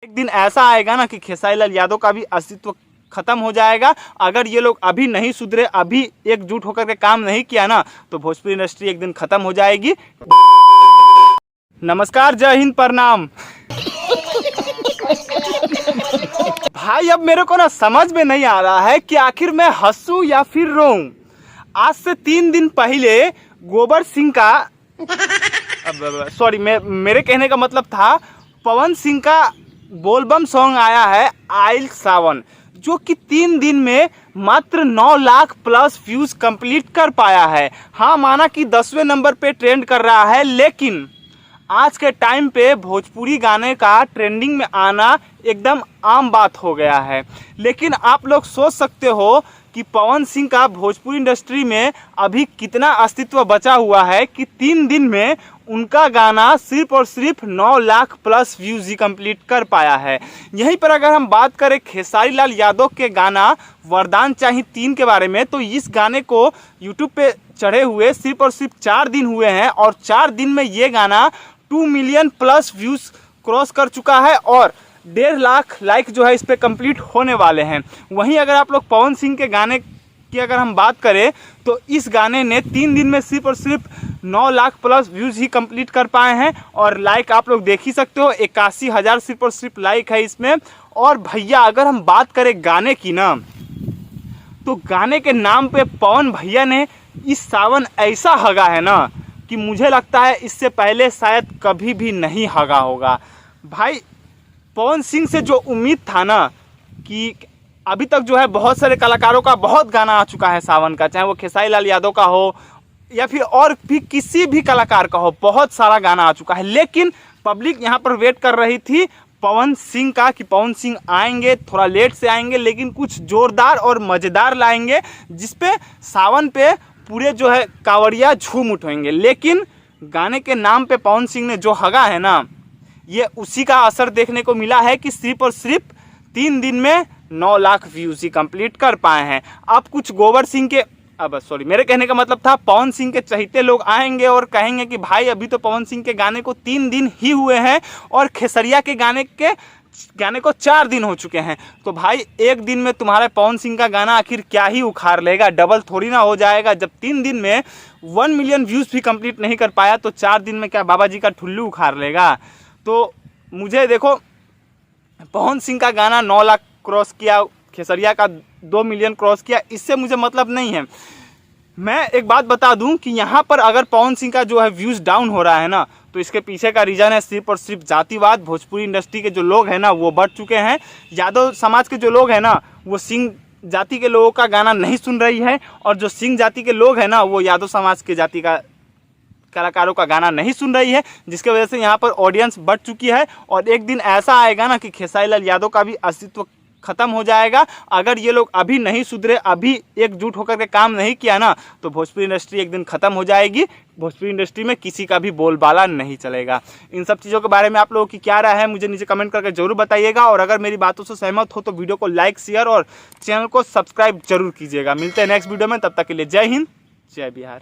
एक दिन ऐसा आएगा ना कि खेसारी लाल यादव का भी अस्तित्व खत्म हो जाएगा। अगर ये लोग अभी नहीं सुधरे, अभी एकजुट होकर के काम नहीं किया ना, तो भोजपुरी इंडस्ट्री एक दिन खत्म हो जाएगी। नमस्कार, जय हिंद, प्रणाम। भाई अब मेरे को ना समझ में नहीं आ रहा है कि आखिर मैं हंसूं या फिर रोऊं। आज से 3 दिन पहले गोबर सिंह का मेरे कहने का मतलब था पवन सिंह का बोलबम सॉन्ग आया है आइल सावन, जो कि 3 दिन में मात्र 9 लाख प्लस व्यूज कंप्लीट कर पाया है। हाँ, माना कि 10वें नंबर पे ट्रेंड कर रहा है, लेकिन आज के टाइम पे भोजपुरी गाने का ट्रेंडिंग में आना एकदम आम बात हो गया है। लेकिन आप लोग सोच सकते हो कि पवन सिंह का भोजपुरी इंडस्ट्री में अभी कितना अस्तित्व बचा हुआ है कि 3 दिन में उनका गाना सिर्फ और सिर्फ 9 लाख प्लस व्यूज ही कंप्लीट कर पाया है। यहीं पर अगर हम बात करें खेसारी लाल यादव के गाना वरदान चाही 3 के बारे में, तो इस गाने को यूट्यूब पे चढ़े हुए सिर्फ और सिर्फ 4 दिन हुए हैं और 4 दिन में ये गाना 2 मिलियन प्लस व्यूज क्रॉस कर चुका है और 1.5 लाख लाइक जो है इस पे कंप्लीट होने वाले हैं। वहीं अगर आप लोग पवन सिंह के गाने की अगर हम बात करें, तो इस गाने ने 3 दिन में सिर्फ और सिर्फ 9 लाख प्लस व्यूज ही कंप्लीट कर पाए हैं और लाइक आप लोग देख ही सकते हो, 81,000 सिर्फ और सिर्फ लाइक है इसमें। और भैया अगर हम बात करें गाने की ना, तो गाने के नाम पे पवन भैया ने इस सावन ऐसा हगा है ना कि मुझे लगता है इससे पहले शायद कभी भी नहीं हगा होगा। भाई पवन सिंह से जो उम्मीद था ना कि अभी तक जो है बहुत सारे कलाकारों का बहुत गाना आ चुका है सावन का, चाहे वो खेसारी लाल यादव का हो या फिर और भी किसी भी कलाकार का हो, बहुत सारा गाना आ चुका है। लेकिन पब्लिक यहाँ पर वेट कर रही थी पवन सिंह का कि पवन सिंह आएंगे, थोड़ा लेट से आएंगे लेकिन कुछ जोरदार और मज़ेदार लाएंगे जिसपे सावन पे पूरे जो है कांवड़िया झूम उठेंगे। लेकिन गाने के नाम पे पवन सिंह ने जो हगा है ना, ये उसी का असर देखने को मिला है कि सिर्फ और सिर्फ 3 दिन में 9 लाख व्यूज ही कंप्लीट कर पाए हैं। अब कुछ गोबर सिंह के मेरे कहने का मतलब था पवन सिंह के चहेते लोग आएंगे और कहेंगे कि भाई अभी तो पवन सिंह के गाने को 3 दिन ही हुए हैं और खेसरिया के गाने को 4 दिन हो चुके हैं। तो भाई एक दिन में तुम्हारे पवन सिंह का गाना आखिर क्या ही उखाड़ लेगा, डबल थोड़ी ना हो जाएगा। जब 3 दिन में 1 मिलियन व्यूज़ भी कंप्लीट नहीं कर पाया तो 4 दिन में क्या बाबा जी का ठुल्लू उखाड़ लेगा। तो मुझे देखो, पवन सिंह का गाना 9 लाख क्रॉस किया, खेसरिया का 2 मिलियन क्रॉस किया, इससे मुझे मतलब नहीं है। मैं एक बात बता दूं कि यहाँ पर अगर पवन सिंह का जो है व्यूज़ डाउन हो रहा है ना, तो इसके पीछे का रीज़न है सिर्फ और सिर्फ जातिवाद। भोजपुरी इंडस्ट्री के जो लोग हैं ना वो बढ़ चुके हैं, यादव समाज के जो लोग हैं ना वो सिंह जाति के लोगों का गाना नहीं सुन रही है और जो सिंह जाति के लोग हैं ना वो यादव समाज के जाति का कलाकारों का गाना नहीं सुन रही है, जिसके वजह से यहाँ पर ऑडियंस बढ़ चुकी है। और एक दिन ऐसा आएगा ना कि खेसारी लाल यादव का भी अस्तित्व खत्म हो जाएगा। अगर ये लोग अभी नहीं सुधरे, अभी एकजुट होकर के काम नहीं किया ना, तो भोजपुरी इंडस्ट्री एक दिन खत्म हो जाएगी। भोजपुरी इंडस्ट्री में किसी का भी बोलबाला नहीं चलेगा। इन सब चीज़ों के बारे में आप लोगों की क्या राय है मुझे नीचे कमेंट करके जरूर बताइएगा। और अगर मेरी बातों से सहमत हो तो वीडियो को लाइक, शेयर और चैनल को सब्सक्राइब जरूर कीजिएगा। मिलते हैं नेक्स्ट वीडियो में, तब तक के लिए जय हिंद, जय बिहार।